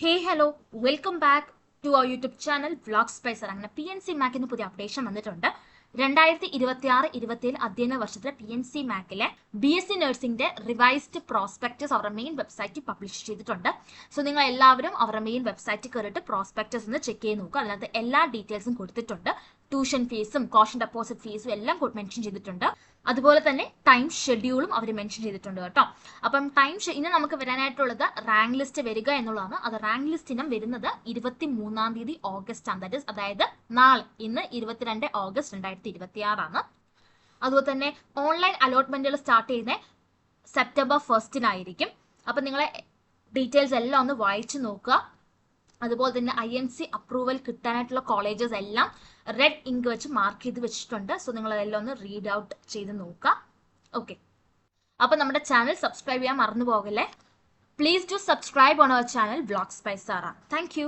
Hey hello welcome back to our YouTube channel Vlog Spicer. അങ്ങനെ PNC മാക്കിന് പുതിയ updation വന്നിട്ടുണ്ട്. 2026-27 അധ്യയന വർഷത്തിലെ PNC മാക്കിലെ BSc നഴ്സിംഗിന്റെ റിവൈസ്ഡ് പ്രോസ്പെക്ടസ് അവരുടെ മെയിൻ വെബ്സൈറ്റിൽ പബ്ലിഷ് ചെയ്തിട്ടുണ്ട്. സോ നിങ്ങൾ എല്ലാവരും അവരുടെ മെയിൻ വെബ്സൈറ്റിൽ കയറിയിട്ട് പ്രോസ്പെക്ടസ് ഒന്ന് ചെക്ക് ചെയ്ത് നോക്കുക. അതിനകത്ത് എല്ലാ ഡീറ്റെയിൽസും കൊടുത്തിട്ടുണ്ട്. ട്യൂഷൻ ഫീസും കോഷൻ ഡെപ്പോസിറ്റ് ഫീസും എല്ലാം മെൻഷൻ ചെയ്തിട്ടുണ്ട്. അതുപോലെ തന്നെ ടൈം ഷെഡ്യൂളും അവർ മെൻഷൻ ചെയ്തിട്ടുണ്ട് കേട്ടോ. അപ്പം ഇനി നമുക്ക് വരാനായിട്ടുള്ളത് റാങ്ക് ലിസ്റ്റ് വരിക എന്നുള്ളതാണ്. അത് റാങ്ക് ലിസ്റ്റ് ഇനം വരുന്നത് 23-ാം തീയതി ഓഗസ്റ്റ് ആണ്. അതായത് നാളെ, ഇന്ന് 22 ഓഗസ്റ്റ് 2026 ആണ്. അതുപോലെ തന്നെ ഓൺലൈൻ അലോട്ട്മെന്റുകൾ സ്റ്റാർട്ട് ചെയ്യുന്നത് സെപ്റ്റംബർ 1-നായിരിക്കും. അപ്പം നിങ്ങളെ ഡീറ്റെയിൽസ് എല്ലാം ഒന്ന് വായിച്ചു നോക്കുക. അതുപോലെ തന്നെ IMC അപ്രൂവൽ കിട്ടാനായിട്ടുള്ള കോളേജസ് എല്ലാം റെഡ് ഇങ്ക് വെച്ച് മാർക്ക് ചെയ്ത് വെച്ചിട്ടുണ്ട്. സോ നിങ്ങൾ അതെല്ലാം ഒന്ന് റീഡ് ഔട്ട് ചെയ്ത് നോക്കുക. ഓക്കെ, അപ്പൊ നമ്മുടെ ചാനൽ സബ്സ്ക്രൈബ് ചെയ്യാൻ മറന്നു പോകല്ലേ. Please do subscribe on our channel Vlog Spicer. Thank U.